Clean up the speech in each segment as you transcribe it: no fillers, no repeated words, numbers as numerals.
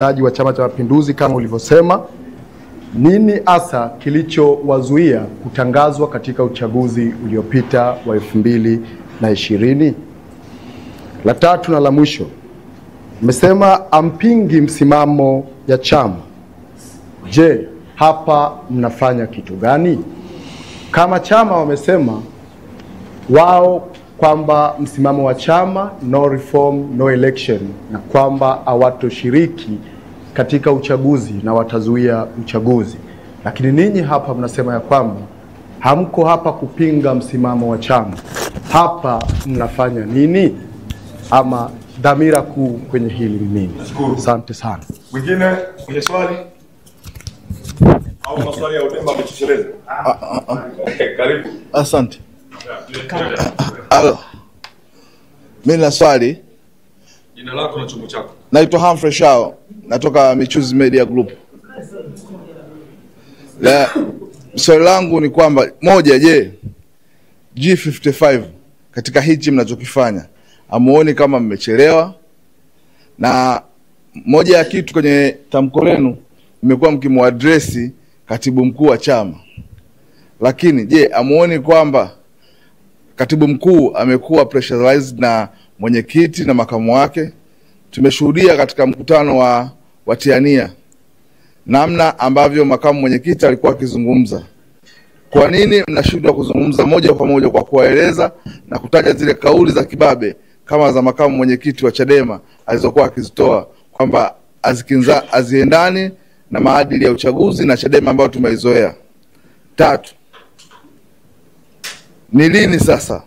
wa Chama cha Mapinduzi kama ulivyosema, nini hasa kilichowazuia kutangazwa katika uchaguzi uliopita wa 2020? La tatu na la mwisho, mmesema ampingi msimamo ya chama. Je, hapa mnafanya kitu gani? Kama chama wamesema wao kwamba msimamo wa chama no reform no election, na kwamba hawatoshiriki katika uchaguzi na watazuia uchaguzi, lakini ninyi hapa mnasema ya kwamba hamko hapa kupinga msimamo wa chama. Hapa mnafanya nini? Ama dhamira kuu kwenye hili ni nini? Asante sana. Mwingine kwenye swali au maswali ya Udemba ametosheleza? Karibu. Asante. Mimi na swali. Jina lako na chombo chako? Naitwa Humphrey Shao, natoka Michuzi Media Group. Swali langu ni kwamba moja, je, G55 katika hichi mnachokifanya amuoni kama mmechelewa? Na moja ya kitu kwenye tamko lenu mmekuwa mkimuadresi katibu mkuu wa chama, lakini je, amuoni kwamba katibu mkuu amekuwa pressurized na mwenyekiti na makamu wake? Tumeshuhudia katika mkutano wa watiania namna ambavyo makamu mwenyekiti alikuwa akizungumza. Kwa nini mnashindwa kuzungumza moja kwa moja kwa kuwaeleza na kutaja zile kauli za kibabe kama za makamu mwenyekiti wa Chadema alizokuwa akizitoa kwamba aziendani na maadili ya uchaguzi na Chadema ambayo tumeizoea? Tatu, ni lini sasa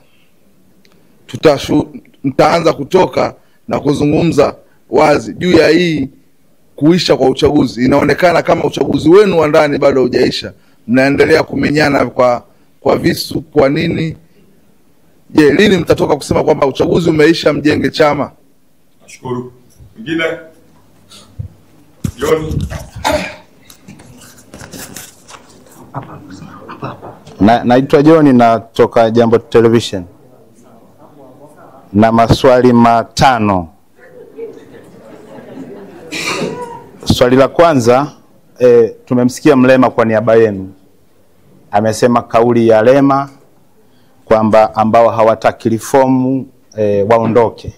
mtaanza kutoka na kuzungumza wazi juu ya hii kuisha kwa uchaguzi? Inaonekana kama uchaguzi wenu wa ndani bado hujaisha, mnaendelea kumenyana kwa visu. Kwa nini? Je, lini mtatoka kusema kwamba uchaguzi umeisha, mjenge chama? Nashukuru. Mwingine? John. Naitwa John, natoka Jambo Television. Na maswali matano. Swali la kwanza, tumemsikia Mlema kwa niaba yenu amesema kauli ya Lema kwamba ambao hawataki reformu waondoke.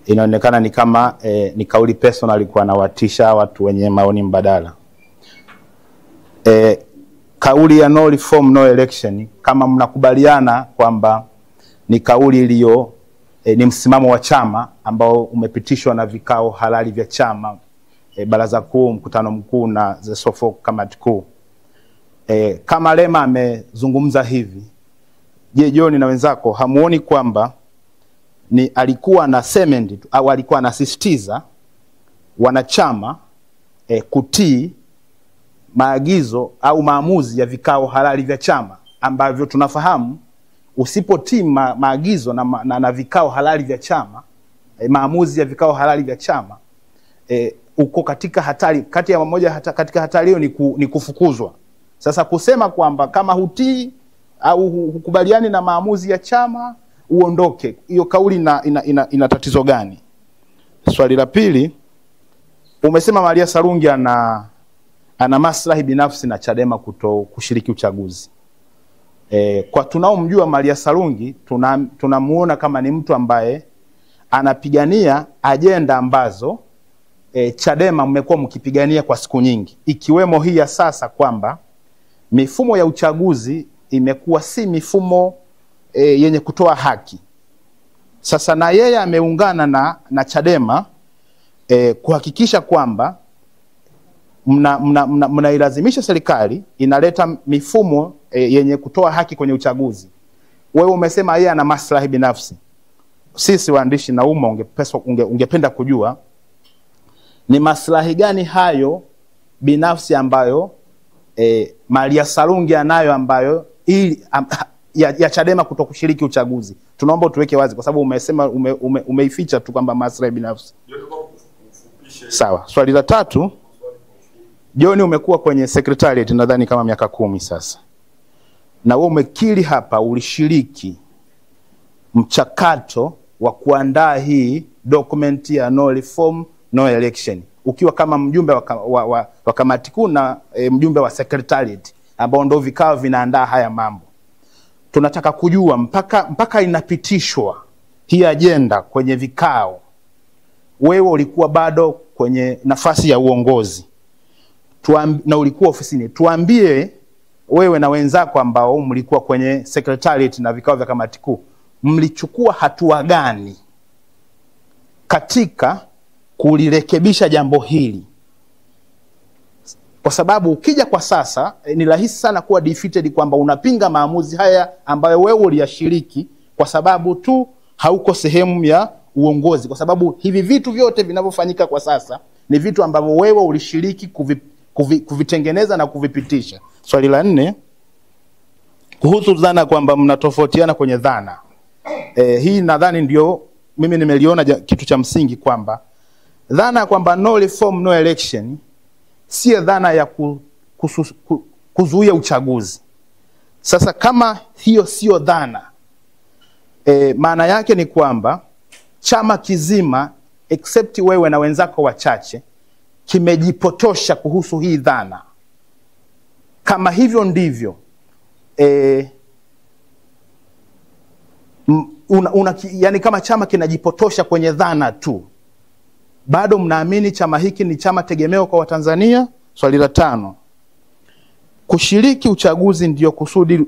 Inaonekana ni kama ni kauli personal, alikuwa anawatisha watu wenye maoni mbadala. Kauli ya no reform no election, kama mnakubaliana kwamba ni kauli iliyo ni msimamo wa chama ambao umepitishwa na vikao halali vya chama, baraza kuu, mkutano mkuu na ZESOFO kamati kuu. Kama Lema amezungumza hivi, je, John na wenzako hamuoni kwamba ni alikuwa na cement au alikuwa anasisitiza wanachama kutii maagizo au maamuzi ya vikao halali vya chama, ambavyo tunafahamu usipotii maagizo na vikao halali vya chama, maamuzi ya vikao halali vya chama, uko katika hatari, kati ya moja katika hatari hiyo ni kufukuzwa. Sasa kusema kwamba kama hutii au hukubaliani na maamuzi ya chama uondoke, hiyo kauli ina tatizo gani? Swali la pili, umesema Maria Sarungi ana maslahi binafsi na Chadema kushiriki uchaguzi. Kwa tunaomjua Maria Sarungi, tunamuona kama ni mtu ambaye anapigania ajenda ambazo Chadema mmekuwa mkipigania kwa siku nyingi, ikiwemo hii ya sasa kwamba mifumo ya uchaguzi imekuwa si mifumo yenye kutoa haki. Sasa na yeye ameungana na Chadema kuhakikisha kwamba mnailazimisha serikali inaleta mifumo yenye kutoa haki kwenye uchaguzi. Wewe umesema yeye ana maslahi binafsi. Sisi waandishi na umma ungependa kujua ni maslahi gani hayo binafsi ambayo Maria Sarungi anayo ambayo ya Chadema kutokushiriki uchaguzi. Tunaomba tuweke wazi kwa sababu umesema umeificha tu kwamba maslahi binafsi. Sawa. Swali la tatu, John, umekuwa kwenye secretariat nadhani kama miaka 10 sasa. Na wewe umekiri hapa ulishiriki mchakato wa kuandaa hii document ya no reform no election. ukiwa kama mjumbe wa kamati kuu na mjumbe wa secretariat ambao ndio vikao vinaandaa haya mambo. Tunataka kujua mpaka inapitishwa hii agenda kwenye vikao, wewe ulikuwa bado kwenye nafasi ya uongozi na ulikuwa ofisini, tuambie wewe na wenzako ambao mlikuwa kwenye secretariat na vikao vya kamati kuu, mlichukua hatua gani katika kulirekebisha jambo hili? Kwa sababu ukija kwa sasa ni rahisi sana kuwa defeated kwamba unapinga maamuzi haya ambayo wewe uliyashiriki kwa sababu tu hauko sehemu ya uongozi, kwa sababu hivi vitu vyote vinavyofanyika kwa sasa ni vitu ambavyo wewe ulishiriki kuvitengeneza na kuvipitisha. Swali la 4 kuhusu dhana kwamba mnatofautiana kwenye dhana. Hii nadhani ndio mimi nimeliona kitu cha msingi kwamba dhana kwamba no reform no election si dhana ya kuzuia uchaguzi. Sasa kama hiyo sio dhana, maana yake ni kwamba chama kizima except wewe na wenzako wachache kimejipotosha kuhusu hii dhana. Kama hivyo ndivyo, yani kama chama kinajipotosha kwenye dhana tu, bado mnaamini chama hiki ni chama tegemeo kwa Watanzania? Swali la 5, kushiriki uchaguzi ndio kusudi.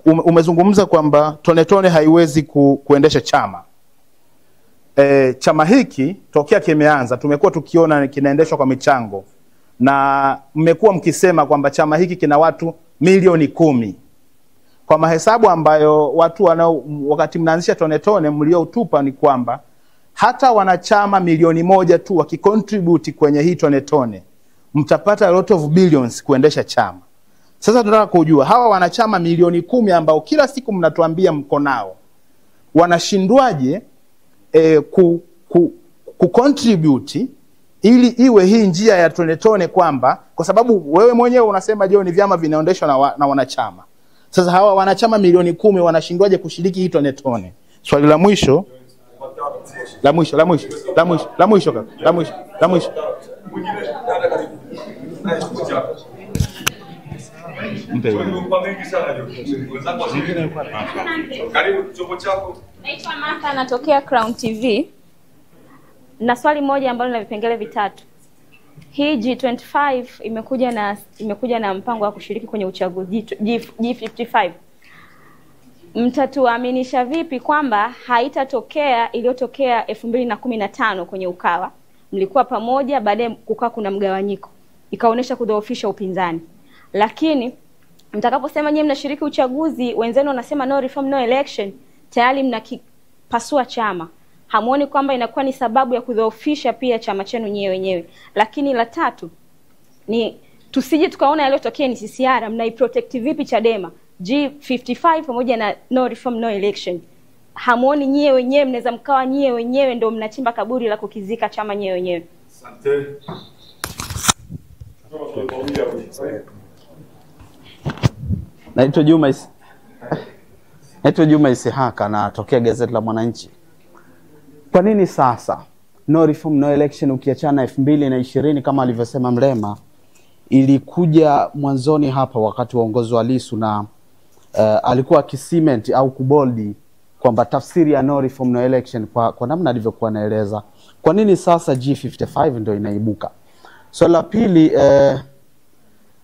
Umezungumza kwamba tone tone haiwezi kuendesha chama. Chama hiki tokea kimeanza tumekuwa tukiona kinaendeshwa kwa michango, na mmekuwa mkisema kwamba chama hiki kina watu milioni 10. Kwa mahesabu ambayo watu wakati mnaanzisha tone tone mliotupa ni kwamba hata wanachama milioni 1 tu wakicontribute kwenye hii tone tone mtapata a lot of billions kuendesha chama. Sasa tunataka kujua hawa wanachama milioni 10 ambao kila siku mnatuambia mko nao wanashindwaje kucontribute ili iwe hii njia ya tone tone, kwamba kwa sababu wewe mwenyewe unasema ni vyama vinaendeshwa na wanachama. Sasa hawa wanachama milioni 10 wanashindwaje kushiriki hii tone tone? Swali la mwisho la mwisho Naitwa Martha, natokea Crown TV. Na swali moja ambalo lina vipengele vitatu. Hii G25 imekuja na mpango wa kushiriki kwenye uchaguzi G55. Mtatuaminisha vipi kwamba haitatokea iliyotokea 2015 kwenye Ukawa? Mlikuwa pamoja, baadaye kukaa kuna mgawanyiko, ikaonesha kudhoofisha upinzani. Lakini mtakaposema nyinyi mnashiriki uchaguzi, wenzenu wanasema no reform no election, tayari mnakipasua chama. Hamuoni kwamba inakuwa ni sababu ya kudhoofisha pia chama chenu nyewe wenyewe? Lakini la 3 ni tusije tukaona yaliyotokea ni CCR, mnaiprotect vipi Chadema G55 pamoja na no reform no election? Hamuoni nyewe wenyewe mnaweza mkawa nyewe wenyewe ndio mnachimba kaburi la kukizika chama nyewe wenyewe? Asante. Naitwa Juma Isihaka, natokea gazeti la Mwananchi. Kwa nini sasa no reform no election ukiachana 2020 kama alivyosema Mrema ilikuja mwanzoni hapa wakati wa uongozi wa Lissu, na alikuwa kisiment au kuboldi kwamba tafsiri ya no reform no election kwa namna alivyokuwa naeleza. Kwa nini sasa G55 ndio inaibuka? So la pili,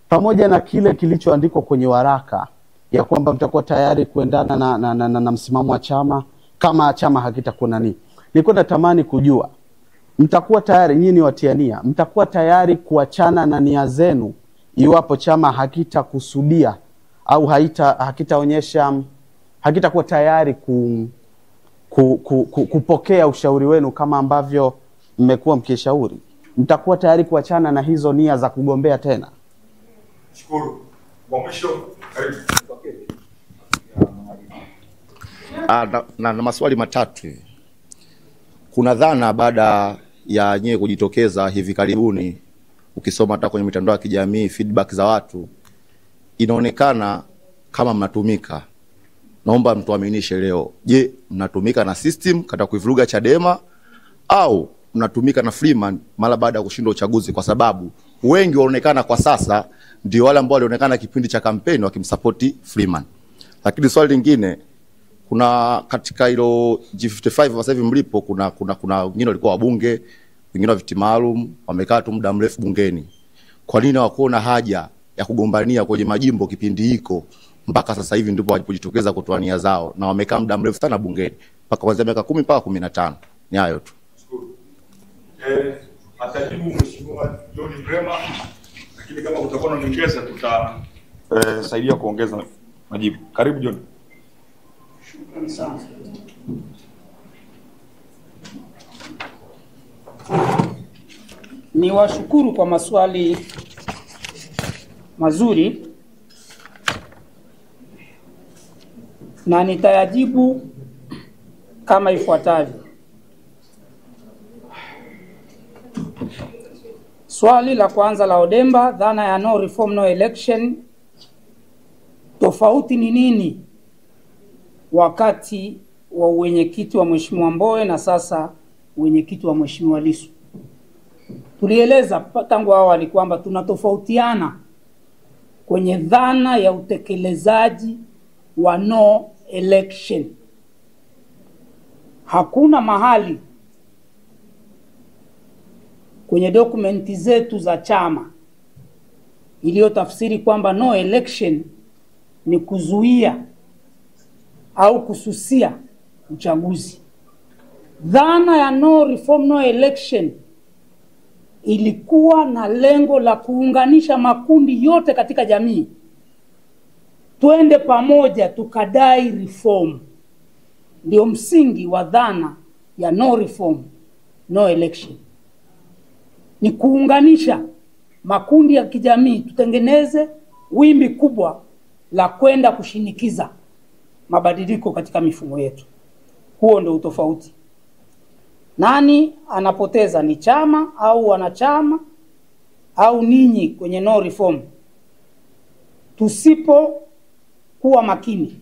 pamoja na kile kilichoandikwa kwenye waraka ya kwamba mtakuwa tayari kuendana na msimamo wa chama kama chama hakitakuwa nani, nilikuwa natamani kujua mtakuwa tayari, nyinyi ni watiania, mtakuwa tayari kuachana na nia zenu iwapo chama hakitakusudia au hakitakuwa tayari kupokea ushauri wenu kama ambavyo mmekuwa mkishauri? Mtakuwa tayari kuachana na hizo nia za kugombea tena? Shukuru. Kwa mwisho, karibu. Na maswali matatu. Kuna dhana baada ya nyewe kujitokeza hivi karibuni, ukisoma hata kwenye mitandao ya kijamii feedback za watu, inaonekana kama mnatumika. Naomba mtuaminishe leo. Je, mnatumika na system katika kuivuruga Chadema au mnatumika na Freeman mara baada ya kushinda uchaguzi, kwa sababu wengi waonekana kwa sasa ndio wale ambao walionekana kipindi cha kampeni wakimsupport Freeman. Lakini swali lingine, kuna katika hilo G55 sasa hivi mlipo, kuna wengine walikuwa wabunge, wengine wa viti maalum, wamekaa tu muda mrefu bungeni. Kwa nini hawakuona haja ya kugombania kwenye majimbo kipindi hiko mpaka sasa hivi ndipo walipojitokeza kutoa nia zao, na wamekaa muda mrefu sana bungeni mpaka kuanzia miaka 10 mpaka 15? Ni hayo tu. Atajibu Mheshimiwa John Mrema, lakini kama utakuwa na nyongeza tutasaidia kuongeza majibu. Karibu John. Shukrani sana. Ni washukuru kwa maswali mazuri na nitayajibu kama ifuatavyo. Swali la kwanza la Odemba, dhana ya no reform no election, tofauti ni nini wakati wa uwenyekiti wa Mheshimiwa Mbowe na sasa uwenyekiti wa Mheshimiwa Lissu? Tulieleza tangu awali kwamba tunatofautiana kwenye dhana ya utekelezaji wa no election. Hakuna mahali kwenye dokumenti zetu za chama iliyotafsiri kwamba no election ni kuzuia au kususia uchaguzi. Dhana ya no reform no election ilikuwa na lengo la kuunganisha makundi yote katika jamii, twende pamoja tukadai reform. Ndio msingi wa dhana ya no reform no election, ni kuunganisha makundi ya kijamii, tutengeneze wimbi kubwa la kwenda kushinikiza mabadiliko katika mifumo yetu. Huo ndio utofauti. Nani anapoteza, ni chama au wanachama au ninyi kwenye no reform? Tusipo kuwa makini,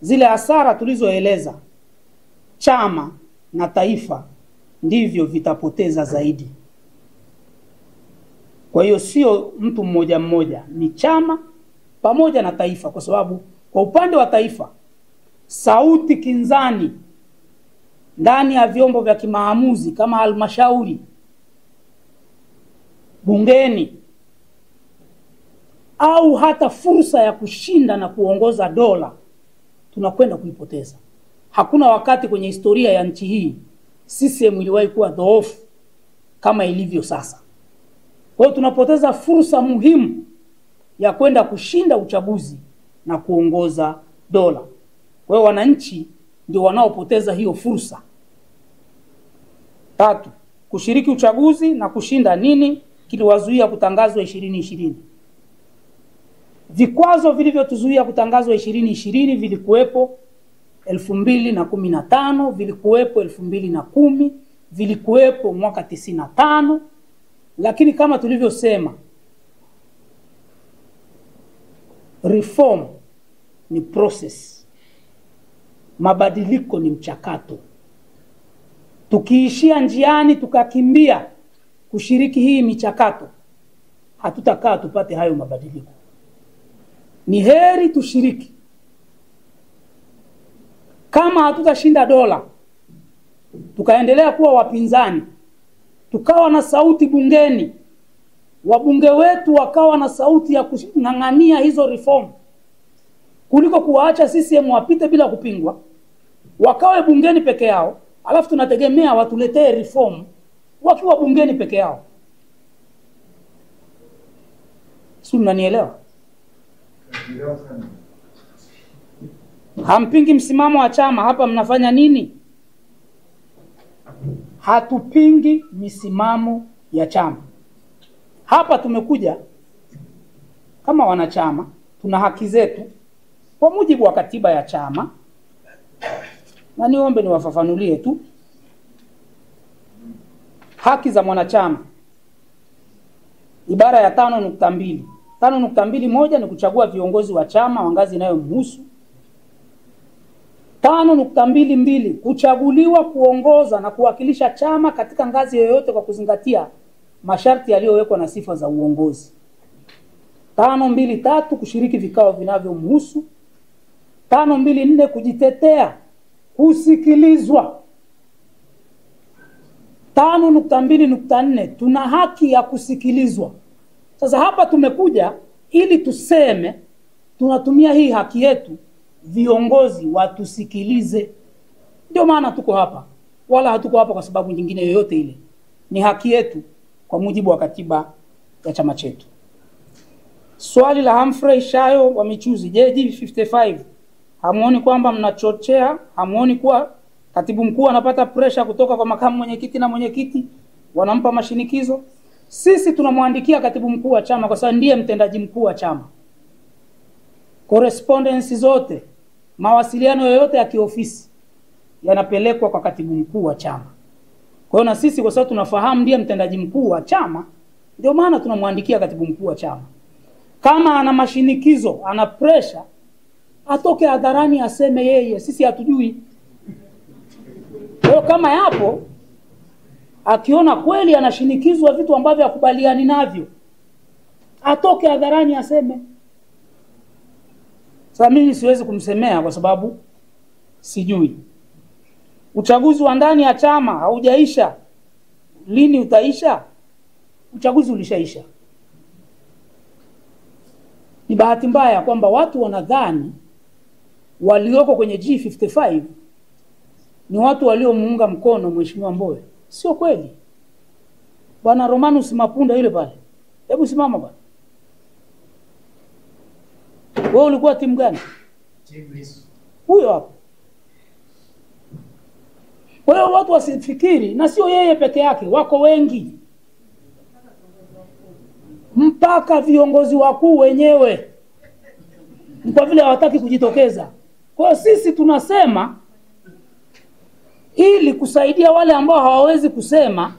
zile hasara tulizoeleza, chama na taifa ndivyo vitapoteza zaidi. Kwa hiyo sio mtu mmoja mmoja, ni chama pamoja na taifa, kwa sababu kwa upande wa taifa sauti kinzani ndani ya vyombo vya kimaamuzi kama halmashauri, bungeni, au hata fursa ya kushinda na kuongoza dola tunakwenda kuipoteza. Hakuna wakati kwenye historia ya nchi hii CCM iliwahi kuwa dhaifu kama ilivyo sasa. Kwa hiyo tunapoteza fursa muhimu ya kwenda kushinda uchaguzi na kuongoza dola. Kwa hiyo wananchi ndio wanaopoteza hiyo fursa. Tatu, kushiriki uchaguzi na kushinda, nini kiliwazuia kutangazwa 2020? Vikwazo vilivyotuzuia kutangazwa 2020 vilikuwepo 2015, vilikuwepo 2010, vilikuwepo mwaka 95, lakini kama tulivyosema, reform ni process, mabadiliko ni mchakato. Tukiishia njiani tukakimbia kushiriki hii michakato, hatutakaa tupate hayo mabadiliko. Ni heri tushiriki. Kama hatutashinda dola, tukaendelea kuwa wapinzani, tukawa na sauti bungeni, wabunge wetu wakawa na sauti ya kung'ang'ania hizo reform, kuliko kuwaacha CCM wapite bila kupingwa, wakawe bungeni peke yao, alafu tunategemea watuletee reform wakiwa bungeni peke yao. Si mnanielewa? Hampingi msimamo wa chama, hapa mnafanya nini? Hatupingi misimamo ya chama. Hapa tumekuja kama wanachama, tuna haki zetu kwa mujibu wa katiba ya chama, na niombe niwafafanulie tu haki za mwanachama. Ibara ya 5.2. 5.2 moja ni kuchagua viongozi wa chama wa ngazi inayomhusu. 5.22 kuchaguliwa kuongoza na kuwakilisha chama katika ngazi yoyote kwa kuzingatia masharti yaliyowekwa na sifa za uongozi. 5.23 kushiriki vikao vinavyomhusu. 5.24 kujitetea, kusikilizwa. 5.2.4 tuna haki ya kusikilizwa. Sasa hapa tumekuja ili tuseme tunatumia hii haki yetu, viongozi watusikilize. Ndio maana tuko hapa, wala hatuko hapa kwa sababu nyingine yoyote ile. Ni haki yetu kwa mujibu wa katiba ya chama chetu. Swali la Humphrey Shayo wa Michuzi, JD55, hamuoni kwamba mnachochea? Hamuoni kuwa katibu mkuu anapata pressure kutoka kwa makamu mwenyekiti na mwenyekiti wanampa mashinikizo? Sisi tunamwandikia katibu mkuu wa chama kwa sababu ndiye mtendaji mkuu wa chama. Correspondence zote, mawasiliano yoyote ya kiofisi yanapelekwa kwa katibu mkuu wa chama. Kwa hiyo na sisi kwa sababu tunafahamu ndiye mtendaji mkuu wa chama, ndio maana tunamwandikia katibu mkuu wa chama. Kama ana mashinikizo, ana pressure, atoke hadharani aseme yeye, sisi hatujui. Kwa hiyo kama yapo, akiona kweli anashinikizwa vitu ambavyo hakubaliani navyo, atoke hadharani aseme. Sasa mimi siwezi kumsemea kwa sababu sijui. Uchaguzi wa ndani ya chama haujaisha. Lini utaisha? Uchaguzi ulishaisha. Ni bahati mbaya kwamba watu wanadhani walioko kwenye G55 ni watu waliomuunga mkono Mheshimiwa Mbowe. Sio kweli. Bwana Romanus Mapunda yule pale, hebu simama bwana. Wewe ulikuwa timu gani? Timu Lissu. Huyo hapo. Kwa hiyo watu wasifikiri, na sio yeye peke yake, wako wengi. Mpaka viongozi wakuu wenyewe, ni kwa vile hawataki kujitokeza. Kwa hiyo sisi tunasema ili kusaidia wale ambao hawawezi kusema,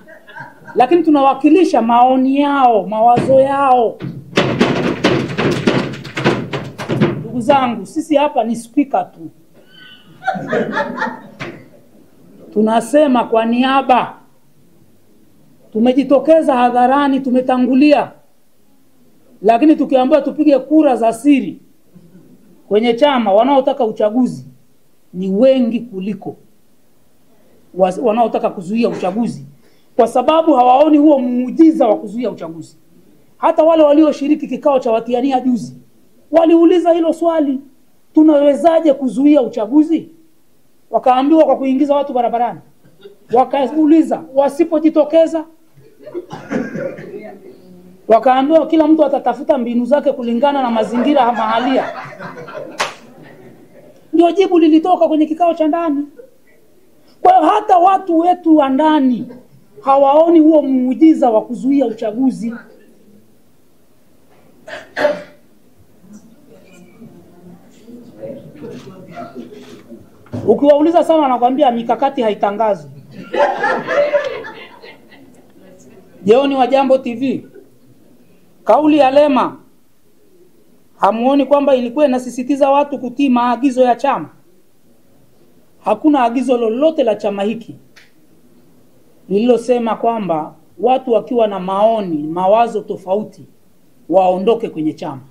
lakini tunawakilisha maoni yao, mawazo yao. Ndugu zangu, sisi hapa ni speaker tu. Tunasema kwa niaba. Tumejitokeza hadharani, tumetangulia. Lakini tukiambiwa tupige kura za siri kwenye chama, wanaotaka uchaguzi ni wengi kuliko wanaotaka kuzuia uchaguzi, kwa sababu hawaoni huo muujiza wa kuzuia uchaguzi. Hata wale walioshiriki kikao cha watiania juzi waliuliza hilo swali, tunawezaje kuzuia uchaguzi? Wakaambiwa kwa kuingiza watu barabarani. Wakauliza wasipojitokeza, wakaambiwa kila mtu atatafuta mbinu zake kulingana na mazingira mahalia. Ndio jibu lilitoka kwenye kikao cha ndani. Kwa hiyo hata watu wetu wa ndani hawaoni huo muujiza wa kuzuia uchaguzi. Ukiwauliza sana wanakuambia mikakati haitangazwi. Jeoni wa Jambo TV, kauli ya Lema, hamuoni kwamba ilikuwa inasisitiza watu kutii maagizo ya chama? Hakuna agizo lolote la chama hiki lililosema kwamba watu wakiwa na maoni, mawazo tofauti waondoke kwenye chama.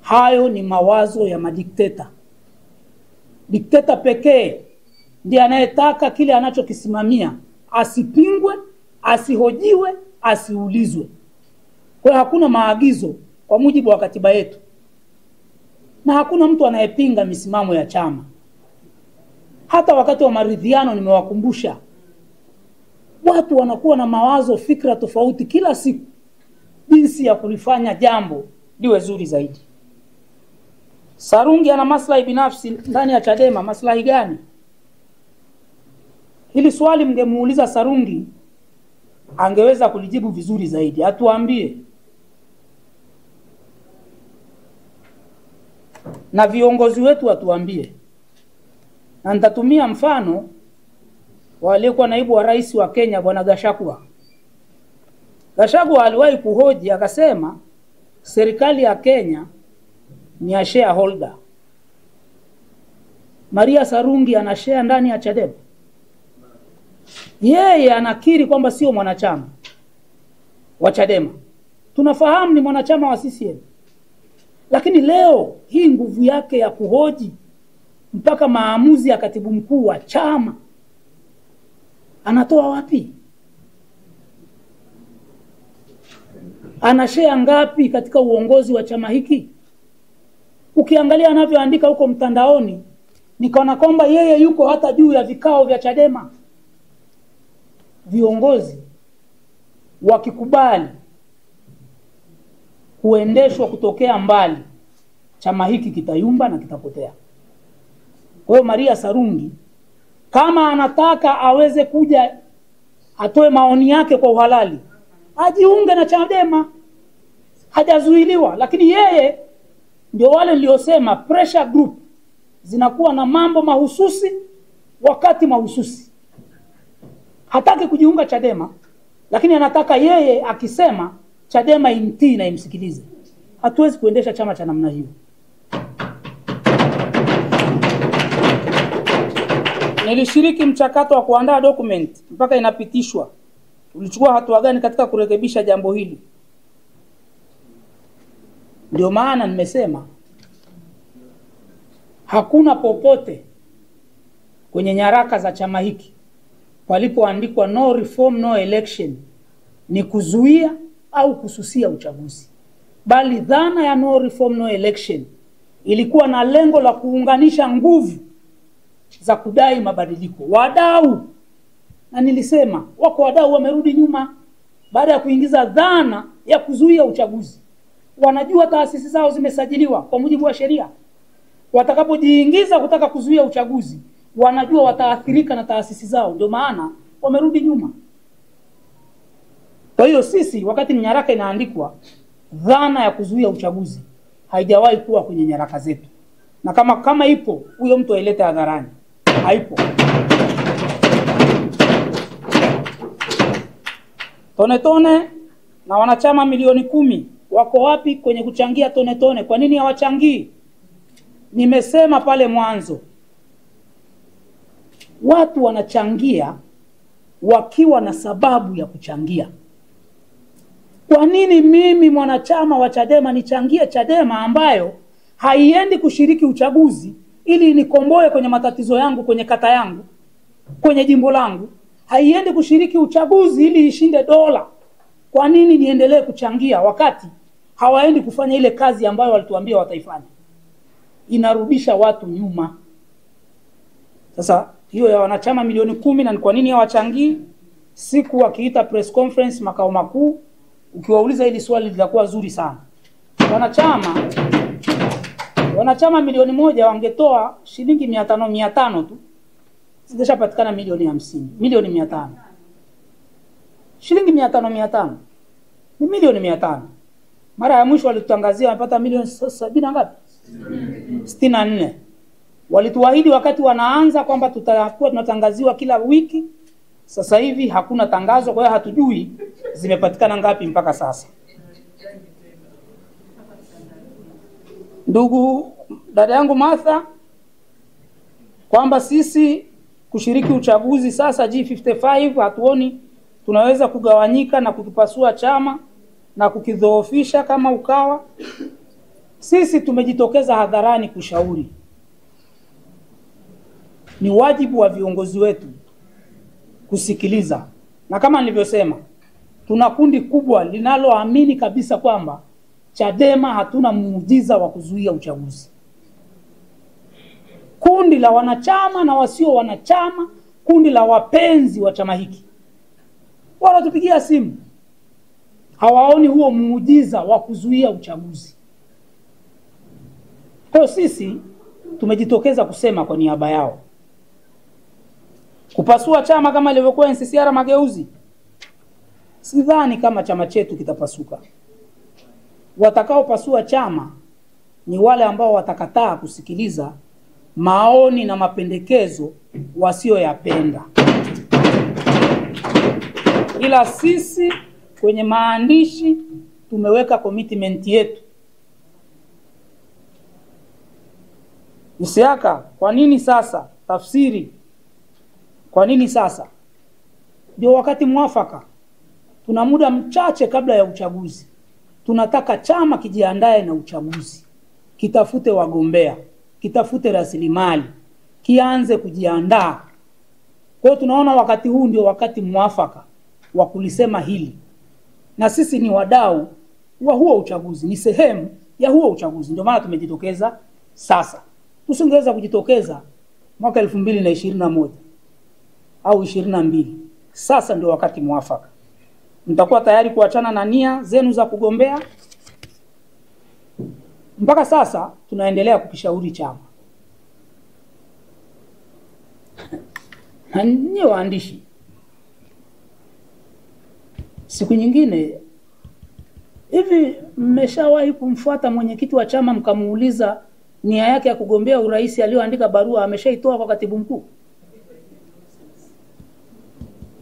Hayo ni mawazo ya madikteta. Dikteta pekee ndiye anayetaka kile anachokisimamia asipingwe, asihojiwe, asiulizwe. Kwa hiyo hakuna maagizo kwa mujibu wa katiba yetu. Na hakuna mtu anayepinga misimamo ya chama. Hata wakati wa maridhiano nimewakumbusha, watu wanakuwa na mawazo, fikra tofauti kila siku, jinsi ya kulifanya jambo liwe zuri zaidi. Sarungi ana maslahi binafsi ndani ya Chadema. Maslahi gani? Hili swali mngemuuliza Sarungi, angeweza kulijibu vizuri zaidi. Atuambie. Na viongozi wetu watuambie. Na nitatumia mfano wa aliyekuwa naibu wa rais wa Kenya Bwana Gachagua. Gachagua aliwahi kuhoji akasema serikali ya Kenya ni ya shareholder. Maria Sarungi anashare ndani ya Chadema? Yeye anakiri kwamba sio mwanachama wa Chadema. Tunafahamu ni mwanachama wa CCM. Lakini leo hii nguvu yake ya kuhoji mpaka maamuzi ya katibu mkuu wa chama anatoa wapi? Anashare ngapi katika uongozi wa chama hiki? Ukiangalia anavyoandika huko mtandaoni, nikaona kwamba yeye yuko hata juu ya vikao vya Chadema. Viongozi wakikubali kuendeshwa kutokea mbali, chama hiki kitayumba na kitapotea. Kwa hiyo Maria Sarungi kama anataka aweze kuja atoe maoni yake kwa uhalali, ajiunge na Chadema, hajazuiliwa. Lakini yeye ndio wale niliosema pressure group zinakuwa na mambo mahususi wakati mahususi. Hataki kujiunga Chadema, lakini anataka yeye akisema Chadema imtii na imsikilize. Hatuwezi kuendesha chama cha namna hiyo. Nilishiriki mchakato wa kuandaa document mpaka inapitishwa. Ulichukua hatua gani katika kurekebisha jambo hili? Ndio maana nimesema hakuna popote kwenye nyaraka za chama hiki palipoandikwa no reform no election ni kuzuia au kususia uchaguzi, bali dhana ya no reform no election ilikuwa na lengo la kuunganisha nguvu za kudai mabadiliko. Wadau, na nilisema wako wadau wamerudi nyuma baada ya kuingiza dhana ya kuzuia uchaguzi. Wanajua taasisi zao zimesajiliwa kwa mujibu wa sheria. Watakapojiingiza kutaka kuzuia uchaguzi, wanajua wataathirika na taasisi zao, ndio maana wamerudi nyuma. Kwa hiyo sisi wakati nyaraka inaandikwa, dhana ya kuzuia uchaguzi haijawahi kuwa kwenye nyaraka zetu. Na kama ipo, huyo mtu ailete hadharani. Haipo. Tone Tone na wanachama milioni 10 wako wapi kwenye kuchangia Tone Tone? Kwa nini hawachangii? Nimesema pale mwanzo, watu wanachangia wakiwa na sababu ya kuchangia. Kwa nini mimi mwanachama wa Chadema nichangie Chadema ambayo haiendi kushiriki uchaguzi ili nikomboe kwenye matatizo yangu kwenye kata yangu, kwenye jimbo langu? Haiendi kushiriki uchaguzi ili ishinde dola. Kwa nini niendelee kuchangia wakati hawaendi kufanya ile kazi ambayo walituambia wataifanya? Inarudisha watu nyuma. Sasa hiyo ya wanachama milioni 10 na ni kwa nini hawachangii? Siku wakiita press conference makao makuu, ukiwauliza hili swali litakuwa zuri sana. Wanachama milioni 1 wangetoa shilingi 500 tu, zingeshapatikana milioni 50, milioni 500. Shilingi 500 ni milioni 500. Mara ya mwisho walitutangazia wamepata milioni 70 ngapi? 64. Walituahidi wakati wanaanza kwamba tutakuwa tunatangaziwa kila wiki. Sasa hivi hakuna tangazo, kwa hiyo hatujui zimepatikana ngapi mpaka sasa. Ndugu dada yangu Martha, kwamba sisi kushiriki uchaguzi sasa G55 hatuoni tunaweza kugawanyika na kukipasua chama na kukidhoofisha kama Ukawa. Sisi tumejitokeza hadharani kushauri. Ni wajibu wa viongozi wetu kusikiliza. Na kama nilivyosema, tuna kundi kubwa linaloamini kabisa kwamba Chadema hatuna muujiza wa kuzuia uchaguzi. Kundi la wanachama na wasio wanachama, kundi la wapenzi wa chama hiki, wanatupigia simu, hawaoni huo muujiza wa kuzuia uchaguzi. Kwa sisi tumejitokeza kusema kwa niaba yao. Kupasua chama kama ilivyokuwa NCCR Mageuzi, sidhani kama chama chetu kitapasuka. Watakaopasua chama ni wale ambao watakataa kusikiliza maoni na mapendekezo wasioyapenda. Ila sisi kwenye maandishi tumeweka commitment yetu Isiaka, kwa nini sasa? Tafsiri, kwa nini sasa? Ndio wakati mwafaka. Tuna muda mchache kabla ya uchaguzi. Tunataka chama kijiandae na uchaguzi, kitafute wagombea, kitafute rasilimali, kianze kujiandaa. Kwa hiyo tunaona wakati huu ndio wakati mwafaka wa kulisema hili, na sisi ni wadau wa huo uchaguzi, ni sehemu ya huo uchaguzi. Ndio maana tumejitokeza sasa. Tusingeweza kujitokeza mwaka 2021 au 22. Sasa ndio wakati mwafaka. Mtakuwa tayari kuachana na nia zenu za kugombea? Mpaka sasa tunaendelea kukishauri chama. Na nyie waandishi, siku nyingine hivi mmeshawahi kumfuata mwenyekiti wa chama mkamuuliza nia yake ya kugombea urais aliyoandika barua ameshaitoa kwa katibu mkuu?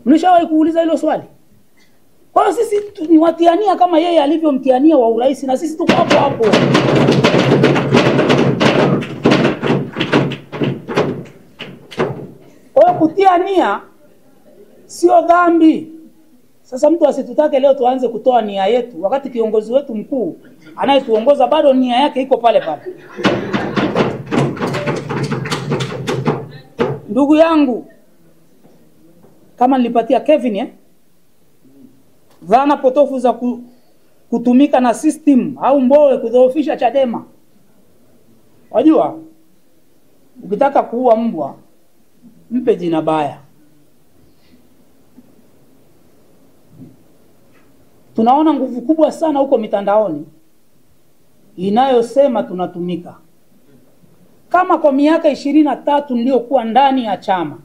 Mlishawahi kuuliza hilo swali? Kwa hiyo sisi ni watiania kama yeye alivyomtiania wa urais, na sisi tuko hapo hapo. Kwa hiyo kutiania sio dhambi. Sasa mtu asitutake leo tuanze kutoa nia yetu wakati kiongozi wetu mkuu anayetuongoza bado nia yake iko pale pale. Ndugu yangu, kama nilipatia Kevin dhana potofu za kutumika na system au Mbowe kudhoofisha Chadema. Wajua, ukitaka kuua mbwa mpe jina baya. Tunaona nguvu kubwa sana huko mitandaoni inayosema tunatumika. Kama kwa miaka 23 niliyokuwa ndani ya chama,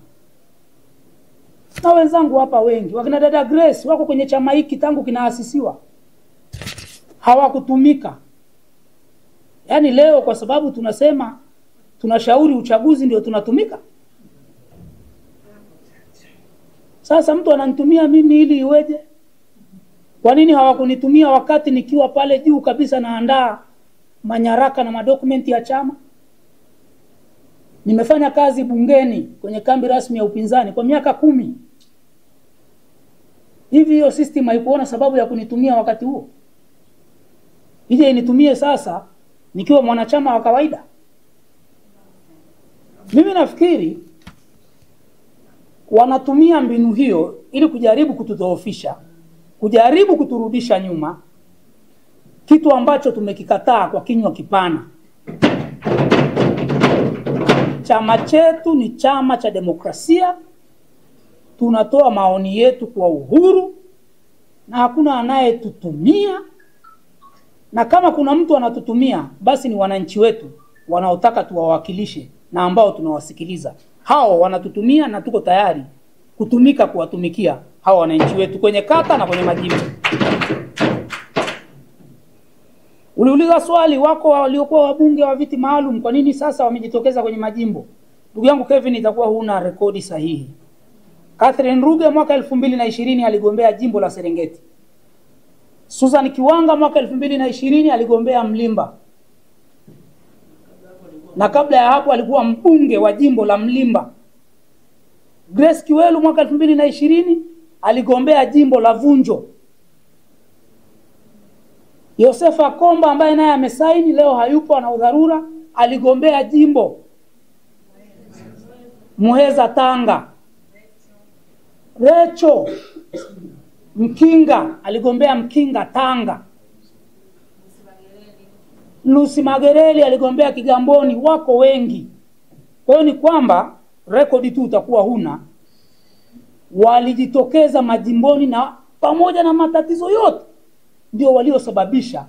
na wenzangu hapa wengi, wakina dada Grace wako kwenye chama hiki tangu kinaasisiwa, hawakutumika. Yaani leo kwa sababu tunasema tunashauri uchaguzi ndio tunatumika? Sasa mtu ananitumia mimi ili iweje? Kwa nini hawakunitumia wakati nikiwa pale juu kabisa naandaa manyaraka na madokumenti ya chama? Nimefanya kazi bungeni kwenye kambi rasmi ya upinzani kwa miaka 10. Hivi hiyo system haikuona sababu ya kunitumia wakati huo? Ije initumie sasa nikiwa mwanachama wa kawaida? Mimi nafikiri wanatumia mbinu hiyo ili kujaribu kutudhoofisha, kujaribu kuturudisha nyuma, kitu ambacho tumekikataa kwa kinywa kipana. Chama chetu ni chama cha demokrasia. Tunatoa maoni yetu kwa uhuru na hakuna anayetutumia, na kama kuna mtu anatutumia basi ni wananchi wetu wanaotaka tuwawakilishe na ambao tunawasikiliza. Hao wanatutumia na tuko tayari kutumika kuwatumikia hao wananchi wetu kwenye kata na kwenye majimbo. Uliuliza swali, wako waliokuwa wabunge wa viti maalum, kwa nini sasa wamejitokeza kwenye majimbo? Ndugu yangu Kevin, itakuwa huna rekodi sahihi. Catherine Ruge mwaka 2020 aligombea jimbo la Serengeti. Susan Kiwanga mwaka 2020 aligombea Mlimba. Na kabla ya hapo alikuwa mbunge wa jimbo la Mlimba. Grace Kiwelu mwaka 2020 aligombea jimbo la Vunjo. Yosefa Komba ambaye naye amesaini leo hayupo na udharura, aligombea jimbo Muheza Tanga. Recho Mkinga aligombea Mkinga Tanga. Lucy Magereli aligombea Kigamboni. Wako wengi. Kwa hiyo ni kwamba rekodi tu utakuwa huna. Walijitokeza majimboni na pamoja na matatizo yote ndio waliosababisha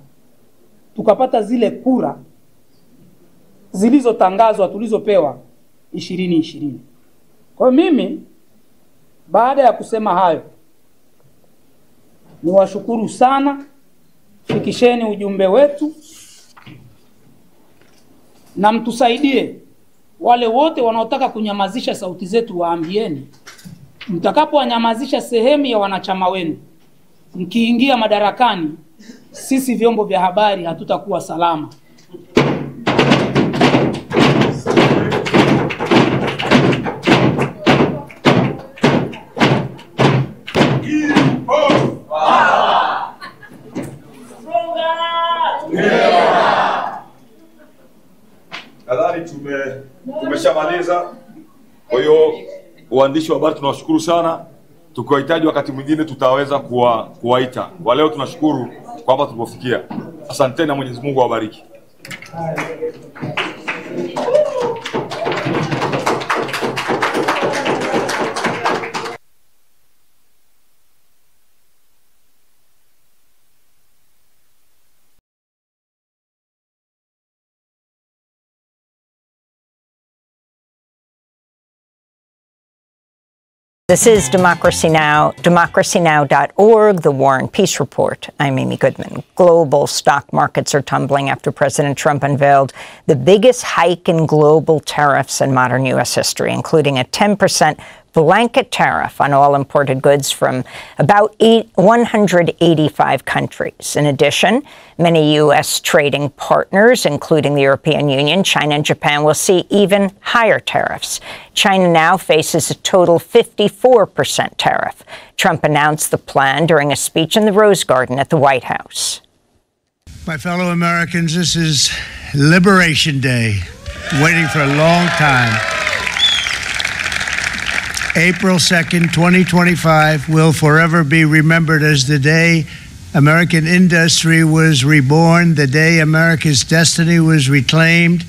tukapata zile kura zilizotangazwa tulizopewa 2020. Kwa mimi baada ya kusema hayo, niwashukuru sana. Fikisheni ujumbe wetu na mtusaidie. Wale wote wanaotaka kunyamazisha sauti zetu waambieni. Mtakapowanyamazisha sehemu ya wanachama wenu, mkiingia madarakani, sisi vyombo vya habari hatutakuwa salama. waandishi wa habari tunawashukuru sana. Tukiwahitaji wakati mwingine tutaweza kuwaita. Kwa leo tunashukuru kwa hapa tulipofikia. Asanteni na Mwenyezi Mungu awabariki. This is Democracy Now!, democracynow.org, The War and Peace Report. I'm Amy Goodman. Global stock markets are tumbling after President Trump unveiled the biggest hike in global tariffs in modern U.S. history, including a 10% blanket tariff on all imported goods from about 185 countries. In addition, many U.S. trading partners, including the European Union, China, and Japan, will see even higher tariffs. China now faces a total 54% tariff. Trump announced the plan during a speech in the Rose Garden at the White House. My fellow Americans, this is Liberation Day, waiting for a long time. April 2nd, 2025 will forever be remembered as the day American industry was reborn, the day America's destiny was reclaimed,